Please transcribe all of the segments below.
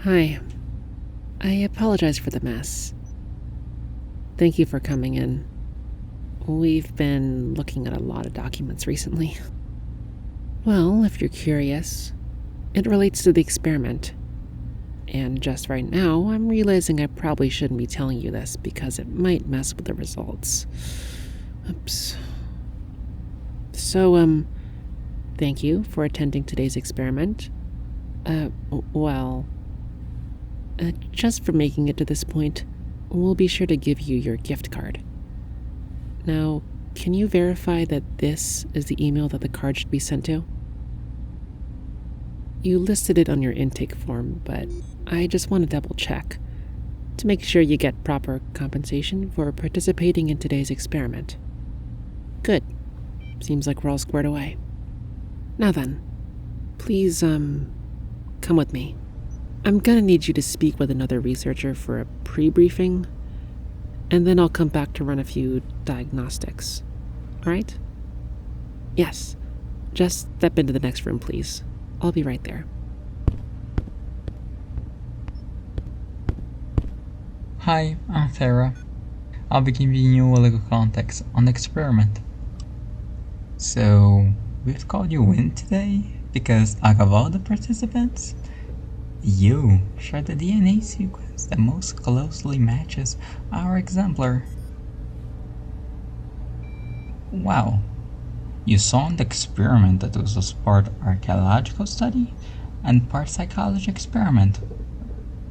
Hi. I apologize for the mess. Thank you for coming in. We've been looking at a lot of documents recently. Well, if you're curious, it relates to the experiment. And just right now, I'm realizing I probably shouldn't be telling you this because it might mess with the results. Oops. So, thank you for attending today's experiment. Just for making it to this point, we'll be sure to give you your gift card. Now, can you verify that this is the email that the card should be sent to? You listed it on your intake form, but I just want to double check to make sure you get proper compensation for participating in today's experiment. Good. Seems like we're all squared away. Now then, please, come with me. I'm gonna need you to speak with another researcher for a pre-briefing, and then I'll come back to run a few diagnostics. Alright? Yes. Just step into the next room, please. I'll be right there. Hi, I'm Therra. I'll be giving you a little context on the experiment. So, we've called you in today because out of all the participants, you share the DNA sequence that most closely matches our exemplar. Wow. You saw in the experiment that it was part archaeological study and part psychology experiment,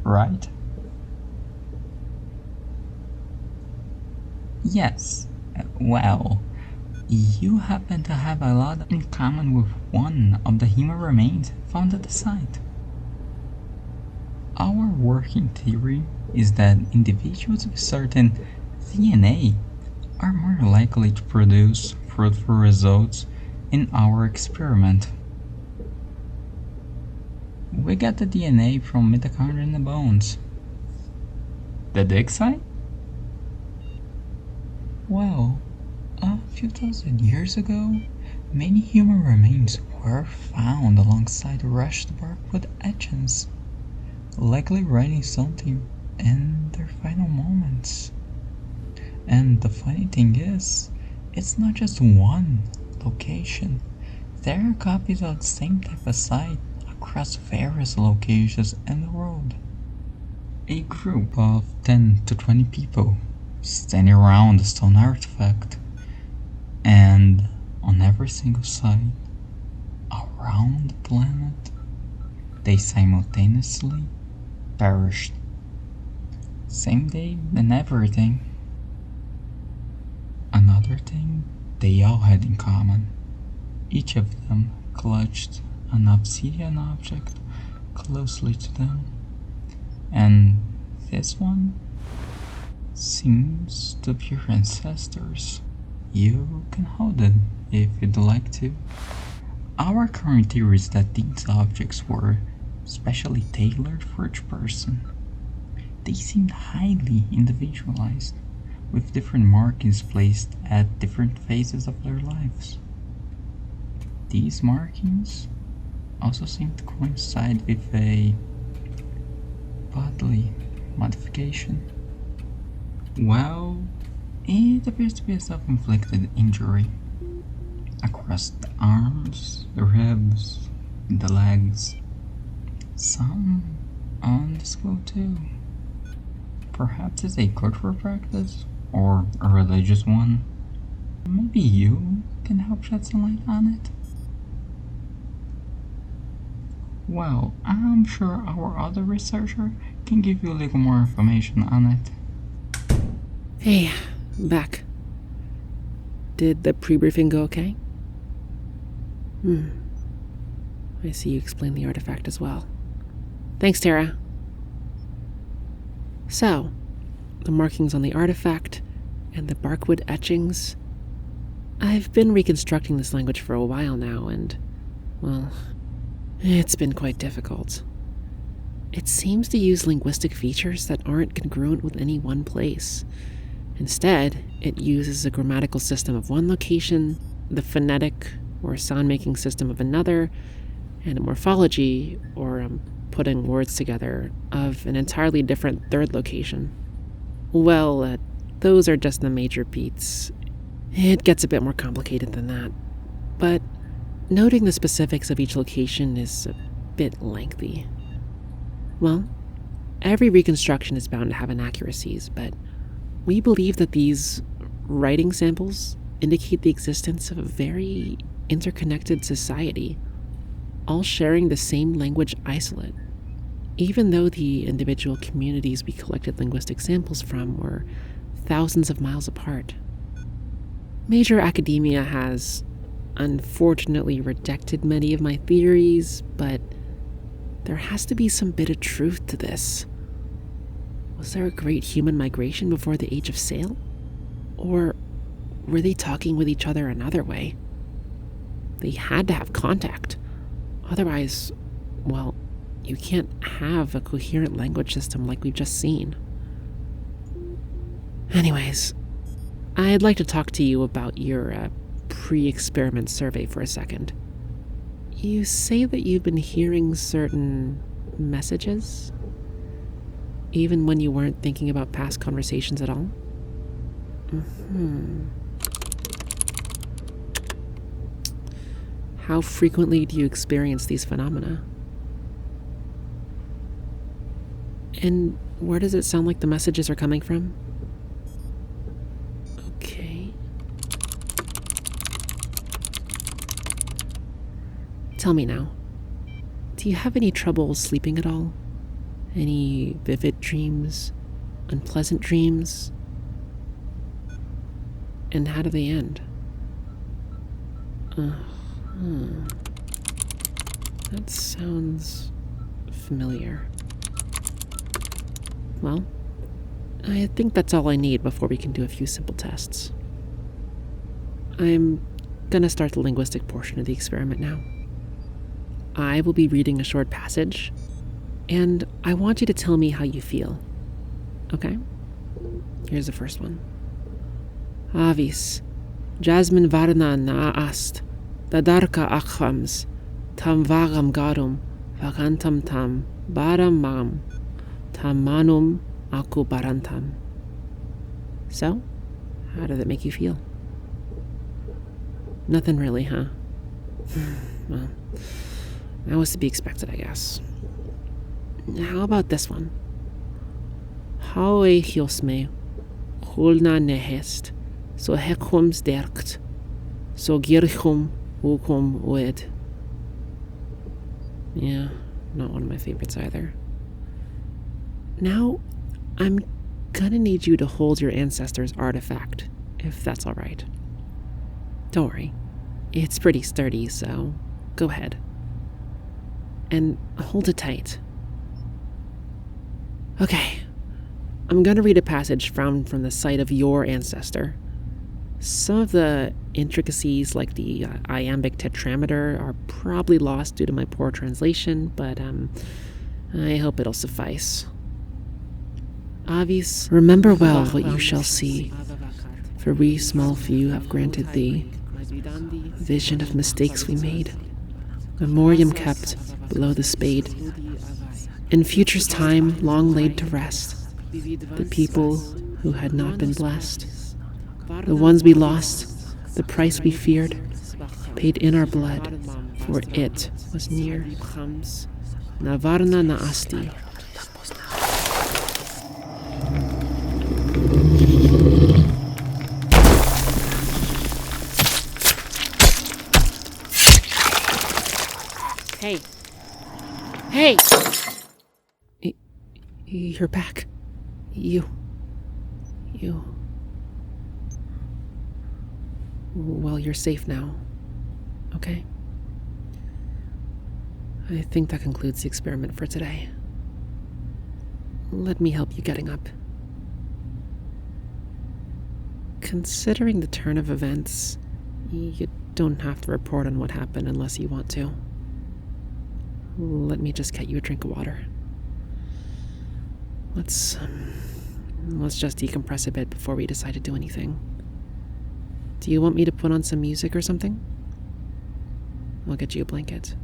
right? Yes. Well, you happen to have a lot in common with one of the human remains found at the site. Our working theory is that individuals with certain DNA are more likely to produce fruitful results in our experiment. We got the DNA from mitochondria in the bones. The dig site? Well, a few thousand years ago, many human remains were found alongside rushed barkwood etchings, likely writing something in their final moments. And the funny thing is, it's not just one location. There are copies of the same type of site across various locations in the world. A group of 10 to 20 people standing around the stone artifact, and on every single site around the planet, they simultaneously perished. Same day and everything. Another thing they all had in common, each of them clutched an obsidian object closely to them, and this one seems to be your ancestors. You can hold it if you'd like to. Our current theory is that these objects were specially tailored for each person. They seemed highly individualized, with different markings placed at different phases of their lives. These markings also seem to coincide with a bodily modification. Well, it appears to be a self-inflicted injury across the arms, the ribs, the legs, some on the skull too. Perhaps it's a cultural practice or a religious one. Maybe you can help shed some light on it? Well, I'm sure our other researcher can give you a little more information on it. Hey, back. Did the pre-briefing go okay? I see you explained the artifact as well. Thanks, Therra. So, the markings on the artifact and the barkwood etchings. I've been reconstructing this language for a while now, and, well, it's been quite difficult. It seems to use linguistic features that aren't congruent with any one place. Instead, it uses a grammatical system of one location, the phonetic or sound-making system of another, and a morphology or putting words together of an entirely different third location. Well, those are just the major beats. It gets a bit more complicated than that. But noting the specifics of each location is a bit lengthy. Well, every reconstruction is bound to have inaccuracies, but we believe that these writing samples indicate the existence of a very interconnected society, all sharing the same language isolate, even though the individual communities we collected linguistic samples from were thousands of miles apart. Major academia has unfortunately rejected many of my theories, but there has to be some bit of truth to this. Was there a great human migration before the Age of Sail? Or were they talking with each other another way? They had to have contact. Otherwise, well, you can't have a coherent language system like we've just seen. Anyways, I'd like to talk to you about your pre-experiment survey for a second. You say that you've been hearing certain messages, even when you weren't thinking about past conversations at all? How frequently do you experience these phenomena? And where does it sound like the messages are coming from? Okay. Tell me now, do you have any trouble sleeping at all? Any vivid dreams? Unpleasant dreams? And how do they end? That sounds familiar. Well, I think that's all I need before we can do a few simple tests. I'm gonna start the linguistic portion of the experiment now. I will be reading a short passage, and I want you to tell me how you feel. Okay? Here's the first one. Avis, Jasmine Varna naast, Dadarka akhams, Tam vagam garum, vagantam tam, baram mam, tam manum aku barantam. So, how did it make you feel? Nothing really, huh? Well, that was to be expected, I guess. How about this one? How e hiosme, hulna nehest, so hekum sterkt, so girchum ukum ued. Yeah, not one of my favorites either. Now, I'm gonna need you to hold your ancestor's artifact, if that's alright. Don't worry, it's pretty sturdy, so go ahead. And hold it tight. Okay, I'm gonna read a passage from the site of your ancestor. Some of the intricacies, like the iambic tetrameter, are probably lost due to my poor translation, but I hope it'll suffice. Avis, remember well what you shall see, for we small few have granted thee vision of mistakes we made, memoriam kept below the spade, in future's time long laid to rest, the people who had not been blessed, the ones we lost, the price we feared, paid in our blood, for it was near. Navarna naasti. Hey! You're back. You. Well, you're safe now. Okay? I think that concludes the experiment for today. Let me help you getting up. Considering the turn of events, you don't have to report on what happened unless you want to. Let me just get you a drink of water. Let's just decompress a bit before we decide to do anything. Do you want me to put on some music or something? I'll get you a blanket.